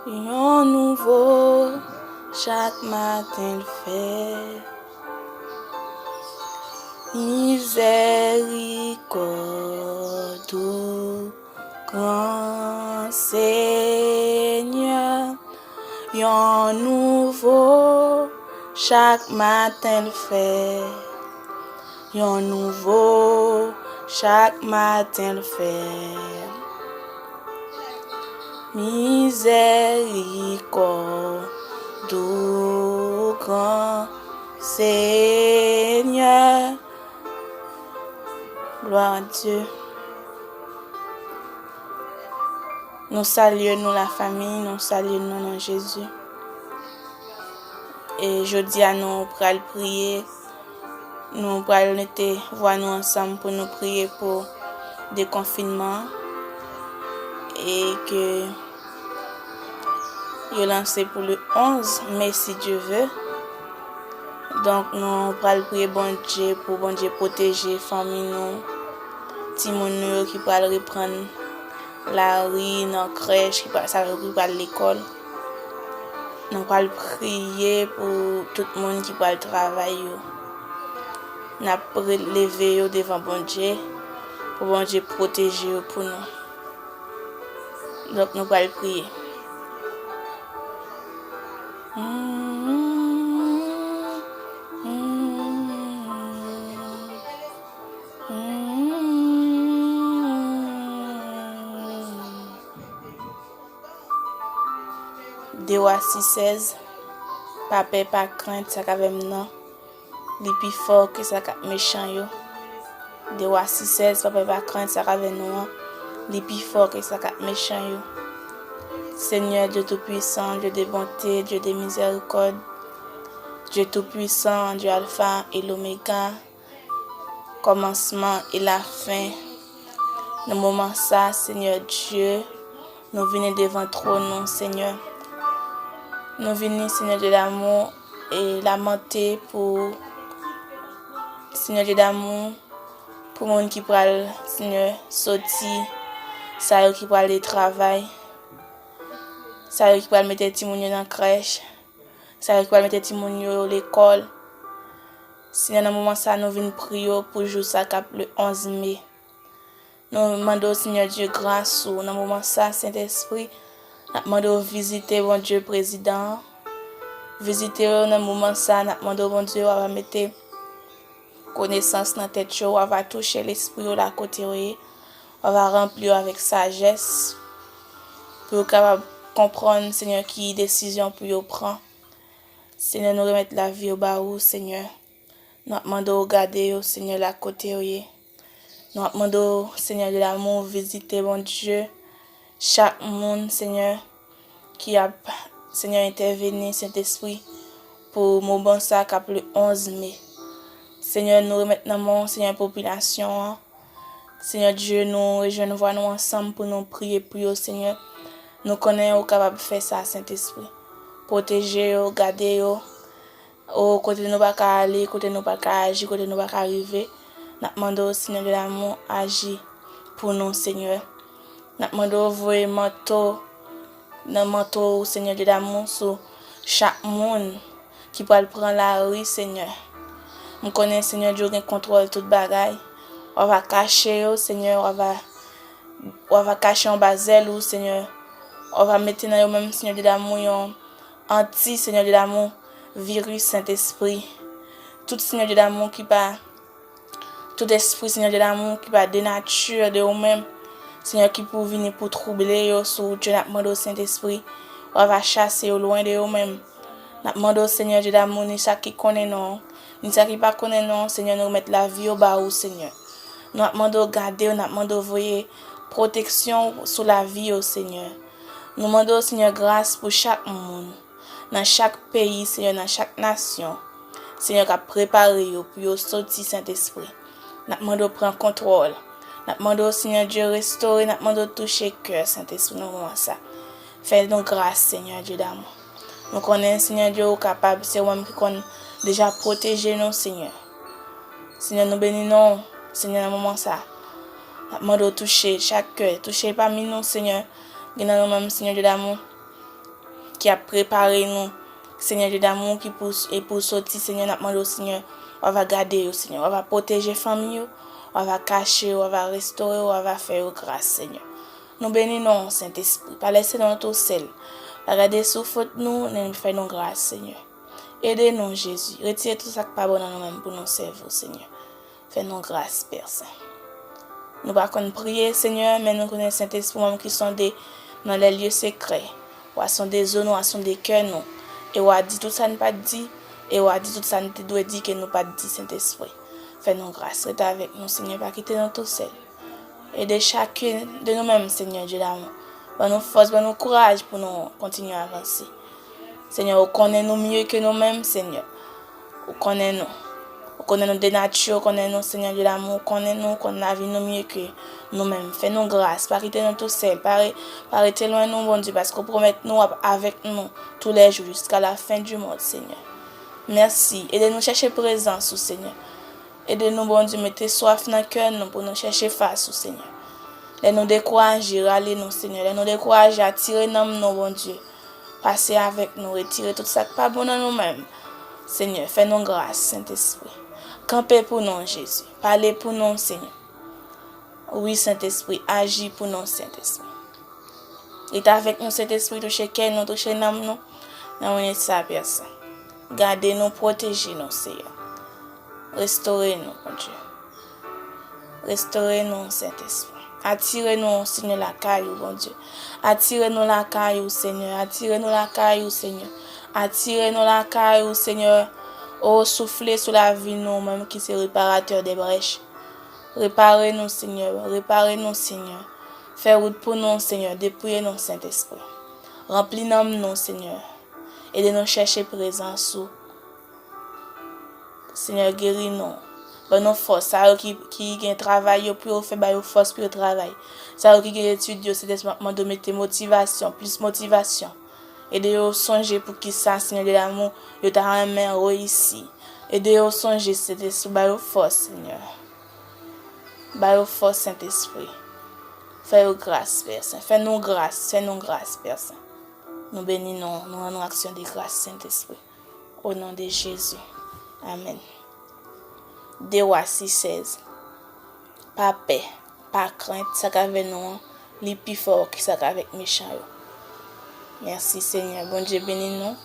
Yon nouveau, chaque matin le fait. Miséricorde, grand Seigneur. Yon nouveau, chaque matin le fait. Yon nouveau, chaque matin le fait. Miséricorde, grand Seigneur. Gloire à Dieu. Nous saluons la famille, nous saluons non Jésus. Et je dis à nous pour prier. Nous allons voir nous ensemble pour nous prier pour déconfinement et que je lance pour le 11 mai si Dieu veut. Donc nous allons prier bon Dieu pour bon Dieu protéger famille nous, petit moun qui va reprendre la rue, dans crèche qui va reprendre l'école. Nous allons prier pour tout le monde qui va travailler. Nous allons lever devant bon Dieu pour bon Dieu protéger pour nous. Donc nous allons prier. Dewa 6:16, pas peur, pas crainte, ça qu'avec nous, les plus fort que ça méchant yo. Dewa 6:16, pas peur, pas crainte, ça qu'avec nous, les plus fort que ça méchant yo. Seigneur Dieu tout-puissant, Dieu de bonté, Dieu de miséricorde, Dieu tout-puissant, Dieu alpha et l'oméga, commencement et la fin. Dans le moment ça, Seigneur Dieu, nous venons devant le trône, Seigneur. Nous venons, Seigneur de l'amour, et lamenter pour Seigneur de l'amour, pour monde qui parle, Seigneur, sortir, ça qui parle de travail, ça qui parle mettre des petits dans la crèche, ça qui parle mettre des petits à l'école. Seigneur, dans le moment ça, nous venons prier pour jour ça cap le 11 mai. Nous demandons, Seigneur Dieu, grâce dans le moment ça, Saint-Esprit. Nous demandons visiter bon Dieu président. Visiter dans le moment ça, nous demandons bon Dieu va mettre connaissance dans tête chaud, va toucher l'esprit la côté, va remplir avec sagesse pour capable comprendre Seigneur qui décision pour yo prend. Seigneur nous remettre la vie au bas où Seigneur. Nous demandons regarder Seigneur la côté. Nous demandons Seigneur de l'amour visiter bon Dieu. Chaque monde, Seigneur, qui a, Seigneur, intervenu, Saint-Esprit, pour mon bon sac le 11 mai. Seigneur, nous remettons dans mon Seigneur, population. Seigneur Dieu, nous rejoignons nous ensemble pour nous prier pour vous, Seigneur. Nous connaissons capable de faire ça, Saint-Esprit. Protéger, garder, au côté nous pas aller, côté nous pas agir, côté nous pas arriver. Nous demandons, Seigneur de l'amour, agir pour nous, Seigneur. Nous demandons vraiment manteau, Seigneur de l'amour, sur chaque monde qui peut prendre la rue, Seigneur. Nous connaissons, Seigneur Dieu, qui contrôle toute bagaille. On va cacher, Seigneur, on va cacher en basel, Seigneur. On va mettre dans le même, Seigneur de l'amour, anti, Seigneur de l'amour, virus, Saint-Esprit. Tout, Seigneur de l'amour qui va, tout esprit, Seigneur de l'amour qui va dénature de vous-même. Seigneur qui peut venir pour troubler yo sur Dieu n'a demandé au Saint-Esprit, on va chasser au loin de eux-mêmes. N'a demandé au Seigneur Dieu d'amour ni ça qui connaît non, ni ça qui pas connaît non, Seigneur nous mettre la vie au bas au Seigneur. Nous demandons garder, nous demandons voyer protection sur la vie au Seigneur. Nous demandons Seigneur grâce pour chaque monde, dans chaque pays, Seigneur, dans chaque nation. Seigneur qui a préparé yo pour sortir Saint-Esprit. Nous demandons prendre contrôle. Nous demandons, Seigneur Dieu, restaurer, nous demandons toucher le cœur, Saint-Esprit, nous demandons ça. Fais-nous grâce, Seigneur Dieu d'amour. Nous connaissons, Seigneur Dieu, capable, c'est vous-même qui connaît déjà protéger nous, Seigneur. Seigneur, nous bénissons, Seigneur, dans le moment ça. Nous demandons toucher chaque cœur, toucher parmi nous, Seigneur. Nous nous-mêmes, Seigneur Dieu d'amour. qui a préparé nous, Seigneur Dieu d'amour, qui pour sortir, Seigneur, nous demandons, Seigneur, on va garder, Seigneur, on va protéger famille, on va cacher, on va restaurer, on va faire grâce, Seigneur. Nous bénissons, Saint-Esprit, pas laisser dans notre sel, pas garder sous faute nous, nous faisons grâce, Seigneur. Aidez-nous, Jésus, retirez tout ça qui n'est pas bon dans nous-mêmes pour nous servir, Seigneur. Fais-nous grâce, Père Saint. Nous ne pouvons pas prier, Seigneur, mais nous connaissons Saint-Esprit, même qui sont dans les lieux secrets, ou sont des zones, ou sont des cœurs, nous. Et on a dit tout ça, nous pas dit, et on a dit tout ça, nous doit dire que nous pas dit, Saint-Esprit. Fais-nous grâce, reste avec nous, Seigneur, pas quitter notre seul. Aidez chacun de nous-mêmes, Seigneur Dieu d'amour. Donne-nous force, donne-nous courage pour nous continuer à avancer. Seigneur, on connaît nous mieux que nous-mêmes, Seigneur. On connaît nous. On connaît nous de nature, on connaît nous, Seigneur de l'amour, on connaît nous, qu'on a vu nous mieux que nous-mêmes. Fais-nous grâce, pas quitter nous tout seul, pas arrêter loin nous, bon Dieu, parce qu'on promet nous avec nous tous les jours jusqu'à la fin du monde, Seigneur. Merci. Aidez-nous chercher présence, Seigneur. Aidez-nous, bon Dieu, mettez soif dans le cœur nous pour nous chercher face, Seigneur. Laisse-nous décourager, râler-nous, Seigneur. Laisse-nous décourager, attirer nous, bon Dieu. Passez avec nous, retirer tout ça qui n'est pas bon dans nous-mêmes. Seigneur, fais-nous grâce, Saint-Esprit. Campez pour nous, Jésus. Parlez pour nous, Seigneur. Oui, Saint-Esprit, agis pour nous, Saint-Esprit. Et avec nous, Saint-Esprit, touchez cœur nous, touchez l'âme nous. Dans sa personne. Gardez-nous, protégez-nous, Seigneur. Restaurez-nous, mon Dieu. Restaurez-nous, Saint-Esprit. Attirez-nous, Seigneur, la caillou, bon Dieu. Attirez-nous la caillou, Seigneur. Attirez-nous la caillou, Seigneur. Attirez-nous la caillou, Seigneur. Oh, soufflez sur la vie, nous, même qui est réparateur des brèches. Réparez-nous, Seigneur. Réparez-nous, Seigneur. Faites route pour nous, Seigneur. Dépouillez-nous, Saint-Esprit. Remplis-nous, Seigneur. Aidez-nous chercher présence sous. Seigneur, guéris-nous. Bonne force. Ça qui a travail pour faire force pour le travail. Ça qui a étudié, c'est des de mettre motivation, plus motivation. Aidez-nous songer pour qu'il ça, Seigneur de l'amour, yo ta main ici. Aidez-nous songer, c'est des force, Seigneur. Baille force, Saint-Esprit. Fais-nous grâce, Père Saint. Fais-nous grâce, Père Saint. Nous bénissons, nous rendons action de grâce, Saint-Esprit. Au nom de Jésus. Amen. 2 Rois 6:16. Pas paix, pas crainte, ça qu'avec nous, les plus fort qui ça qu'avec méchant. Merci Seigneur. Bon Dieu bénis nous.